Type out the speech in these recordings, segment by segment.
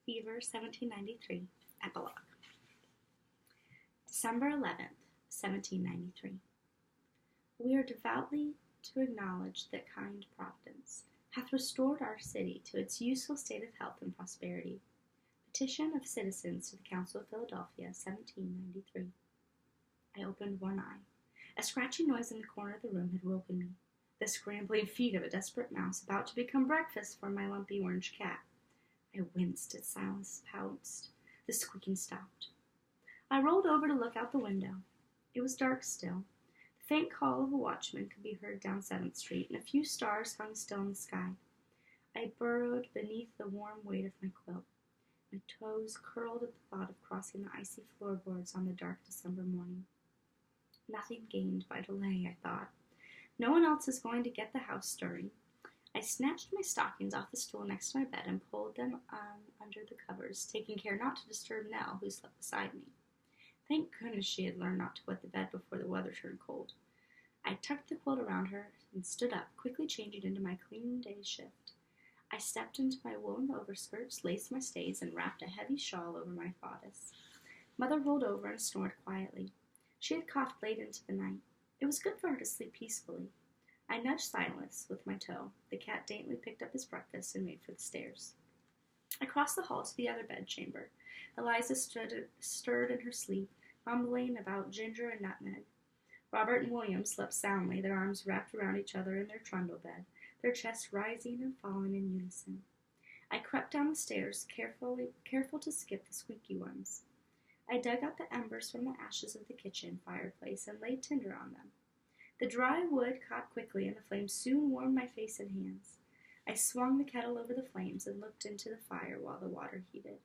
Fever, 1793, Epilogue. December 11th, 1793. We are devoutly to acknowledge that kind Providence hath restored our city to its useful state of health and prosperity. Petition of Citizens to the Council of Philadelphia, 1793. I opened one eye. A scratching noise in the corner of the room had woken me. The scrambling feet of a desperate mouse about to become breakfast for my lumpy orange cat. I winced as Silas pounced. The squeaking stopped. I rolled over to look out the window. It was dark still. The faint call of a watchman could be heard down 7th Street, and a few stars hung still in the sky. I burrowed beneath the warm weight of my quilt. My toes curled at the thought of crossing the icy floorboards on the dark December morning. Nothing gained by delay, I thought. No one else is going to get the house stirring. I snatched my stockings off the stool next to my bed and pulled them under the covers, taking care not to disturb Nell, who slept beside me. Thank goodness she had learned not to wet the bed before the weather turned cold. I tucked the quilt around her and stood up, quickly changing into my clean day shift. I stepped into my woolen overskirts, laced my stays, and wrapped a heavy shawl over my bodice. Mother rolled over and snored quietly. She had coughed late into the night. It was good for her to sleep peacefully. I nudged Silas with my toe. The cat daintily picked up his breakfast and made for the stairs. I crossed the hall to the other bedchamber. Eliza stirred in her sleep, mumbling about ginger and nutmeg. Robert and William slept soundly, their arms wrapped around each other in their trundle bed, their chests rising and falling in unison. I crept down the stairs, careful to skip the squeaky ones. I dug out the embers from the ashes of the kitchen fireplace and laid tinder on them. The dry wood caught quickly, and the flames soon warmed my face and hands. I swung the kettle over the flames and looked into the fire while the water heated.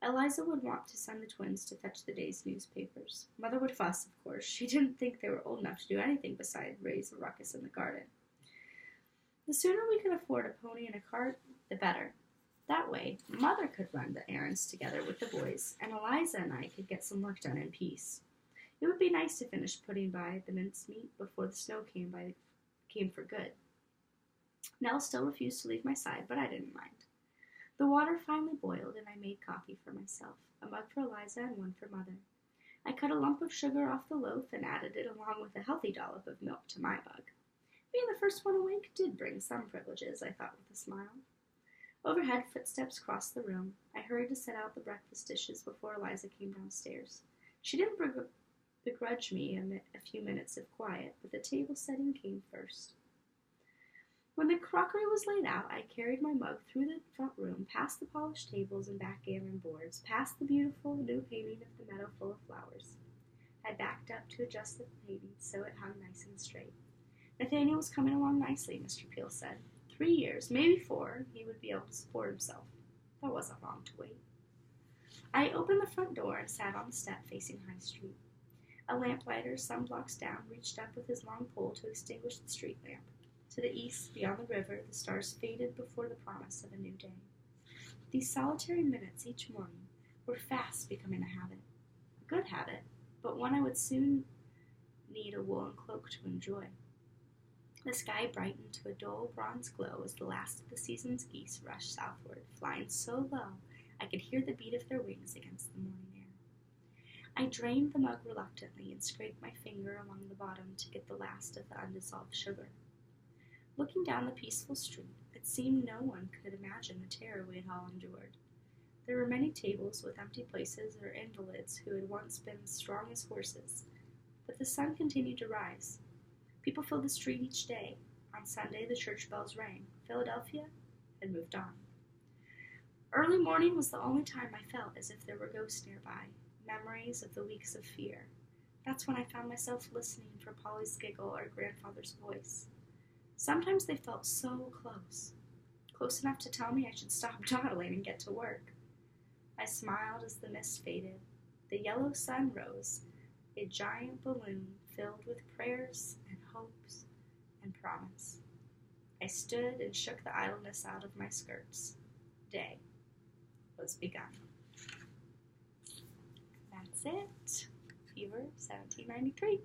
Eliza would want to send the twins to fetch the day's newspapers. Mother would fuss, of course. She didn't think they were old enough to do anything besides raise a ruckus in the garden. The sooner we could afford a pony and a cart, the better. That way, Mother could run the errands together with the boys, and Eliza and I could get some work done in peace. It would be nice to finish putting by the mincemeat before the snow came for good. Nell still refused to leave my side, but I didn't mind. The water finally boiled, and I made coffee for myself, a mug for Eliza and one for Mother. I cut a lump of sugar off the loaf and added it along with a healthy dollop of milk to my mug. Being the first one awake did bring some privileges, I thought with a smile. Overhead, footsteps crossed the room. I hurried to set out the breakfast dishes before Eliza came downstairs. She didn't begrudge me a few minutes of quiet, but the table setting came first. When the crockery was laid out, I carried my mug through the front room, past the polished tables and backgammon boards, past the beautiful new painting of the meadow full of flowers. I backed up to adjust the painting so it hung nice and straight. Nathaniel was coming along nicely, Mr. Peel said. 3 years, maybe 4, he would be able to support himself. That wasn't long to wait. I opened the front door and sat on the step facing High Street. A lamplighter some blocks down reached up with his long pole to extinguish the street lamp. To the east, beyond the river, the stars faded before the promise of a new day. These solitary minutes each morning were fast becoming a habit. A good habit, but one I would soon need a woolen cloak to enjoy. The sky brightened to a dull bronze glow as the last of the season's geese rushed southward, flying so low I could hear the beat of their wings against the morning air. I drained the mug reluctantly and scraped my finger along the bottom to get the last of the undissolved sugar. Looking down the peaceful street, it seemed no one could imagine the terror we had all endured. There were many tables with empty places or invalids who had once been strong as horses, but the sun continued to rise. People filled the street each day. On Sunday, the church bells rang. Philadelphia had moved on. Early morning was the only time I felt as if there were ghosts nearby, memories of the weeks of fear. That's when I found myself listening for Polly's giggle or grandfather's voice. Sometimes they felt so close enough to tell me I should stop dawdling and get to work. I smiled as the mist faded. The yellow sun rose, a giant balloon filled with prayers and hopes and promise. I stood and shook the idleness out of my skirts. Day was begun. That's it. Fever, 1793.